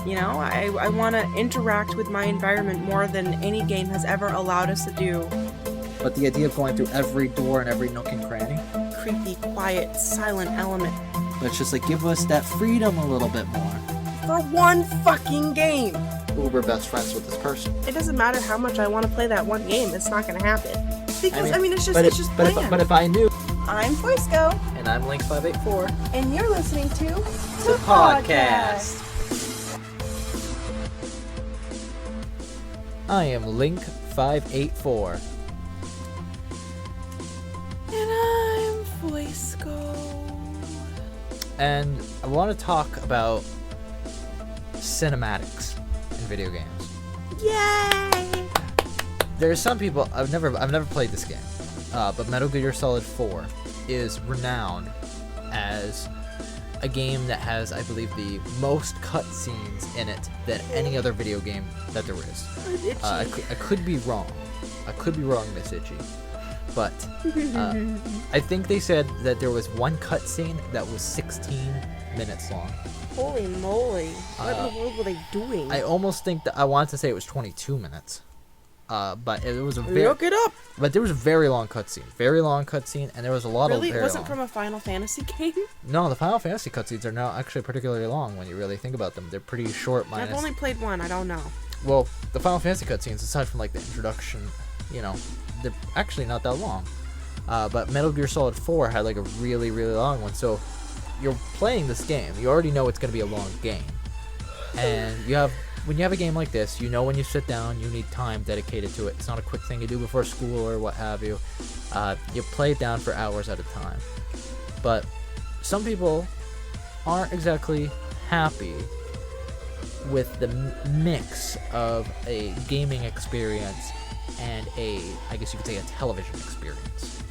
You know, I want to interact with my environment more than any game has ever allowed us to do. But the idea of going through every door and every nook and cranny, Creepy, quiet, silent element. but it's just like, give us that freedom a little bit more. For one fucking game! Uber best friends with this person. It doesn't matter how much I want to play that one game, it's not gonna happen. Because, it's just bland. But if I knew... I'm Foisco, And I'm Link584. and you're listening to The podcast. I am Link584. And I'm Foisco. And I want to talk about cinematics in video games. Yay! There's some people... I've never played this game. But Metal Gear Solid 4 is renowned as a game that has, I believe, the most cutscenes in it than any other video game that there is. I could be wrong. I could be wrong, Miss Itchy. But I think they said that there was one cutscene that was 16 minutes long. Holy moly. What in the world were they doing? I almost think that I wanted to say it was 22 minutes. But it was a very... Look it up! But there was a very long cutscene. Very long cutscene, and there was a lot of Really? very It wasn't long. from a Final Fantasy game? No, the Final Fantasy cutscenes are not actually particularly long when you really think about them. They're pretty short, minus... I've only played one, I don't know. Well, the Final Fantasy cutscenes, aside from, like, the introduction, you know, they're actually not that long. But Metal Gear Solid 4 had, like, a really, really long one. So, you're playing this game. You already know it's going to be a long game. And when you have a game like this, you know when you sit down, you need time dedicated to it. It's not a quick thing you do before school or what have you. You play it down for hours at a time. But some people aren't exactly happy with the mix of a gaming experience and I guess you could say, a television experience.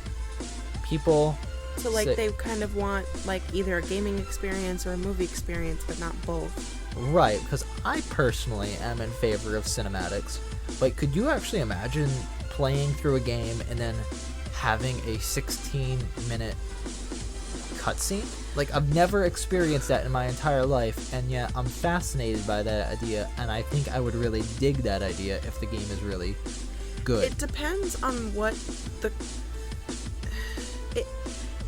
People... So, like, they kind of want, like, either a gaming experience or a movie experience, but not both. Right, because I personally am in favor of cinematics. But could you actually imagine playing through a game and then having a 16-minute cutscene? Like, I've never experienced that in my entire life, and yet I'm fascinated by that idea, and I think I would really dig that idea if the game is really good. It depends on what the...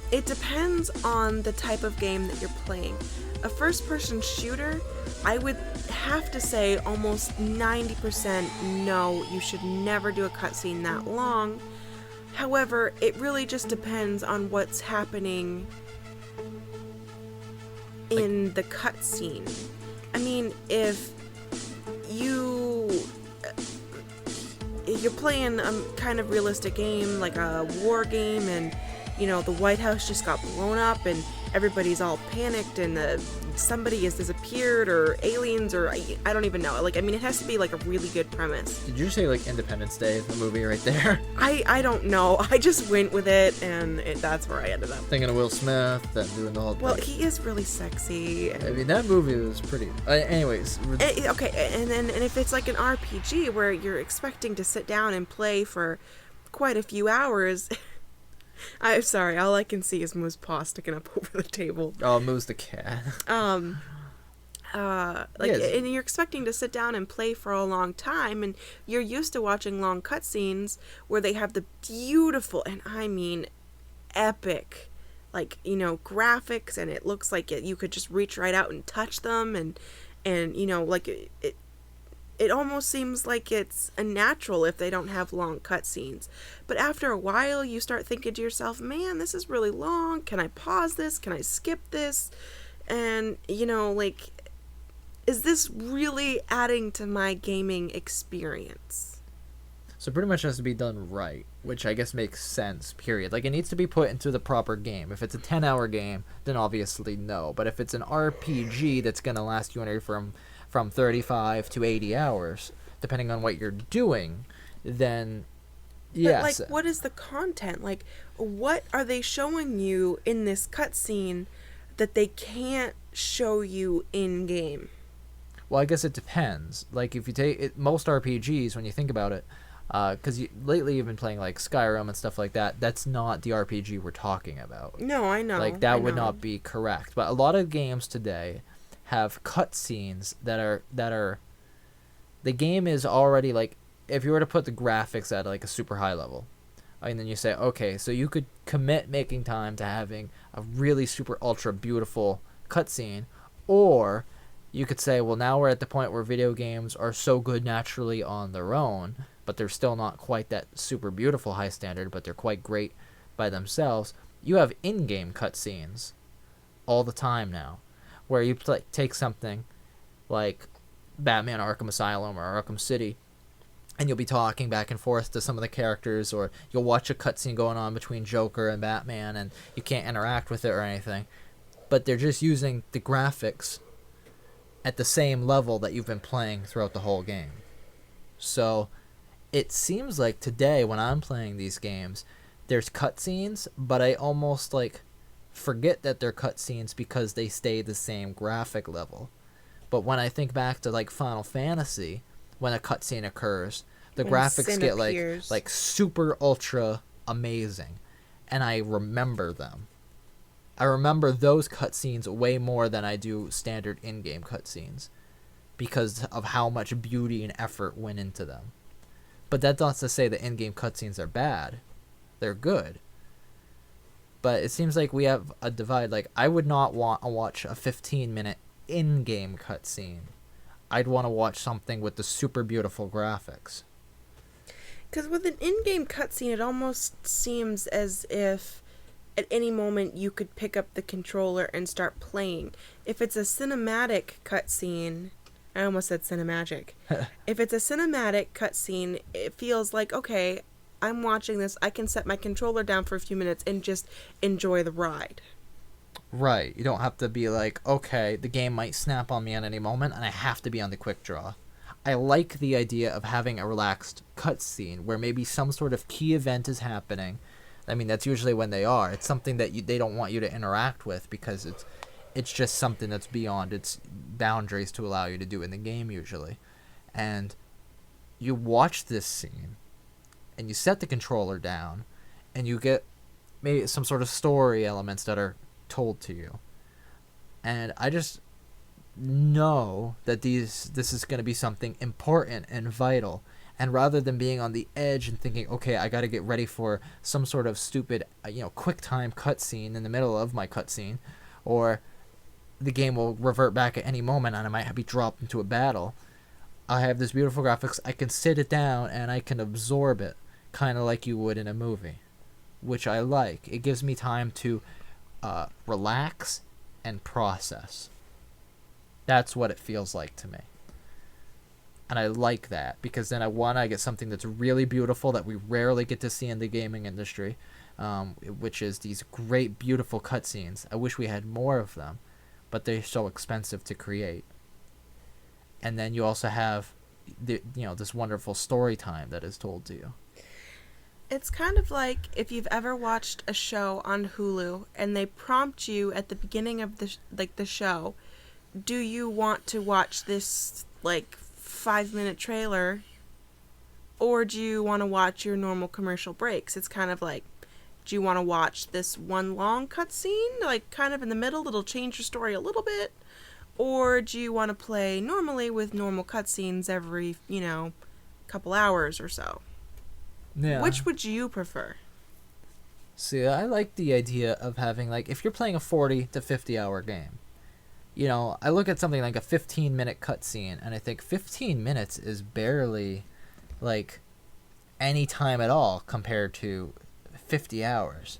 It depends on the type of game that you're playing. A first-person shooter, I would have to say almost 90% no, you should never do a cutscene that long. However, it really just depends on what's happening in the cutscene. I mean, if you're playing a kind of realistic game, like a war game, and you know, the White House just got blown up and everybody's all panicked and somebody has disappeared or aliens or I don't even know. Like, I mean, it has to be like a really good premise. Did you say, like, Independence Day, the movie right there? I don't know. I just went with it and that's where I ended up. Thinking of Will Smith and doing the whole thing. Well, he is really sexy. I mean, that movie was pretty... anyways. Okay, and if it's like an RPG where you're expecting to sit down and play for quite a few hours... I'm sorry, all I can see is Moo's paw sticking up over the table. Oh, Moo's the cat. Yes. And you're expecting to sit down and play for a long time, and you're used to watching long cutscenes where they have the beautiful, and I mean epic, like, you know, graphics, and it looks like you could just reach right out and touch them, and you know, like, it almost seems like it's a natural if they don't have long cutscenes. But after a while, you start thinking to yourself, man, this is really long. Can I pause this? Can I skip this? And, you know, like, is this really adding to my gaming experience? So pretty much has to be done right, which I guess makes sense, period. Like, it needs to be put into the proper game. If it's a 10-hour game, then obviously no. But if it's an RPG that's going to last you anywhere from 35 to 80 hours, depending on what you're doing, then yes. But, like, what is the content? Like, what are they showing you in this cutscene that they can't show you in-game? Well, I guess it depends. Like, if you take it, most RPGs, when you think about it, because lately you've been playing, like, Skyrim and stuff like that, that's not the RPG we're talking about. No, I know. Like, that would not be correct. But a lot of games today have cutscenes that are the game is already like, if you were to put the graphics at like a super high level, and then you say, okay, so you could commit making time to having a really super ultra beautiful cutscene, or you could say, well, now we're at the point where video games are so good naturally on their own, but they're still not quite that super beautiful high standard, but they're quite great by themselves. You have in-game cutscenes all the time now, where you take something like Batman Arkham Asylum or Arkham City, and you'll be talking back and forth to some of the characters, or you'll watch a cutscene going on between Joker and Batman, and you can't interact with it or anything, but they're just using the graphics at the same level that you've been playing throughout the whole game. So it seems like today when I'm playing these games, there's cutscenes, but I almost like forget that they're cutscenes because they stay the same graphic level. But when I think back to like Final Fantasy, when a cutscene occurs, the When graphics get appears. like super ultra amazing, and I remember them. I remember those cutscenes way more than I do standard in-game cutscenes because of how much beauty and effort went into them. But that's not to say that in-game cutscenes are bad. They're good. But it seems like we have a divide. Like, I would not want to watch a 15-minute in-game cutscene. I'd want to watch something with the super beautiful graphics. Because with an in-game cutscene, it almost seems as if at any moment you could pick up the controller and start playing. If it's a cinematic cutscene, I almost said cinemagic. If it's a cinematic cutscene, it feels like, okay, I'm watching this, I can set my controller down for a few minutes and just enjoy the ride. Right. You don't have to be like, okay, the game might snap on me at any moment and I have to be on the quick draw. I like the idea of having a relaxed cutscene where maybe some sort of key event is happening. I mean, that's usually when they are. It's something that they don't want you to interact with because it's just something that's beyond its boundaries to allow you to do in the game usually. And you watch this scene and you set the controller down and you get maybe some sort of story elements that are told to you. And I just know that this is going to be something important and vital. And rather than being on the edge and thinking, okay, I got to get ready for some sort of stupid, quick time cutscene in the middle of my cutscene, or the game will revert back at any moment and I might be dropped into a battle, I have this beautiful graphics. I can sit it down and I can absorb it, kind of like you would in a movie, which I like. It gives me time to relax and process. That's what it feels like to me. And I like that because then I get something that's really beautiful that we rarely get to see in the gaming industry, which is these great, beautiful cutscenes. I wish we had more of them, but they're so expensive to create. And then you also have this wonderful story time that is told to you. It's kind of like if you've ever watched a show on Hulu and they prompt you at the beginning of the show, do you want to watch this 5-minute trailer, or do you want to watch your normal commercial breaks? It's kind of like, do you want to watch this one long cutscene, kind of in the middle, it'll change your story a little bit, or do you want to play normally with normal cutscenes every, couple hours or so? Yeah. Which would you prefer? See, I like the idea of having, if you're playing a 40 to 50 hour game, I look at something like a 15-minute cutscene, and I think 15 minutes is barely, any time at all compared to 50 hours.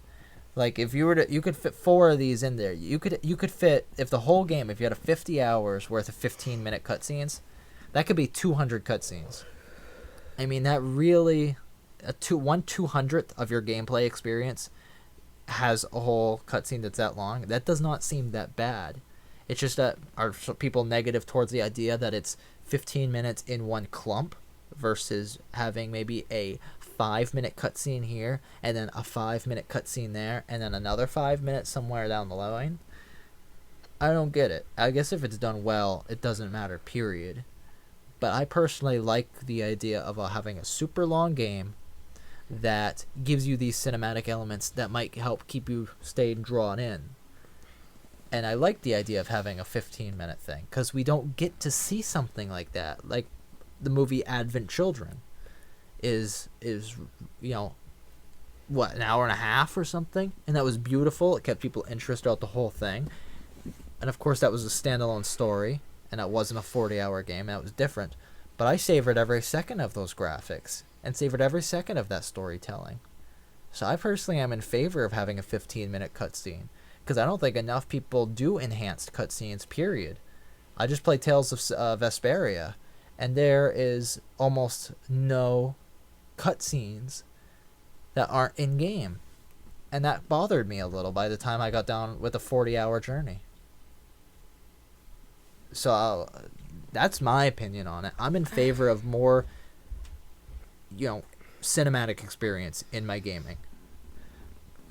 If you were to, you could fit 4 of these in there. You could fit, if the whole game, if you had a 50 hours worth of 15-minute cutscenes, that could be 200 cutscenes. I mean, that really, 1/200th of your gameplay experience has a whole cutscene that's that long. That does not seem that bad. It's just that are people negative towards the idea that it's 15 minutes in one clump versus having maybe a 5-minute cutscene here and then a 5-minute cutscene there and then another 5 minutes somewhere down the line? I don't get it. I guess if it's done well, it doesn't matter, period. But I personally like the idea of having a super long game that gives you these cinematic elements that might help keep you stayed drawn in. And I like the idea of having a 15-minute thing because we don't get to see something like that. Like the movie Advent Children is you know, what, an hour and a half or something, and that was beautiful. It kept people interested throughout the whole thing. And of course that was a standalone story, and that wasn't a 40-hour game. That was different. But I savored every second of those graphics and savored every second of that storytelling. So I personally am in favor of having a 15-minute cutscene because I don't think enough people do enhanced cutscenes, period. I just play Tales of Vesperia, and there is almost no cutscenes that aren't in-game. And that bothered me a little by the time I got down with a 40-hour journey. So that's my opinion on it. I'm in favor of more, cinematic experience in my gaming.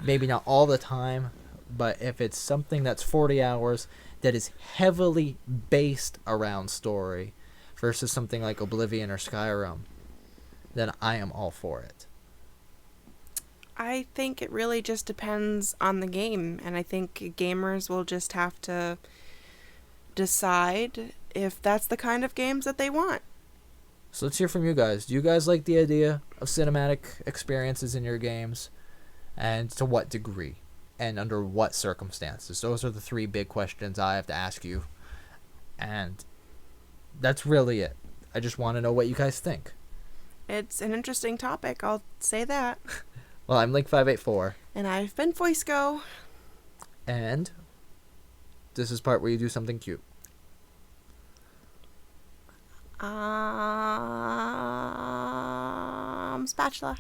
Maybe not all the time, but if it's something that's 40 hours that is heavily based around story versus something like Oblivion or Skyrim, then I am all for it. I think it really just depends on the game, and I think gamers will just have to decide if that's the kind of games that they want. So let's hear from you guys. Do you guys like the idea of cinematic experiences in your games? And to what degree? And under what circumstances? Those are the three big questions I have to ask you. And that's really it. I just want to know what you guys think. It's an interesting topic, I'll say that. Well, I'm Link584. And I've been Voiceco. And this is part where you do something cute. Spatula.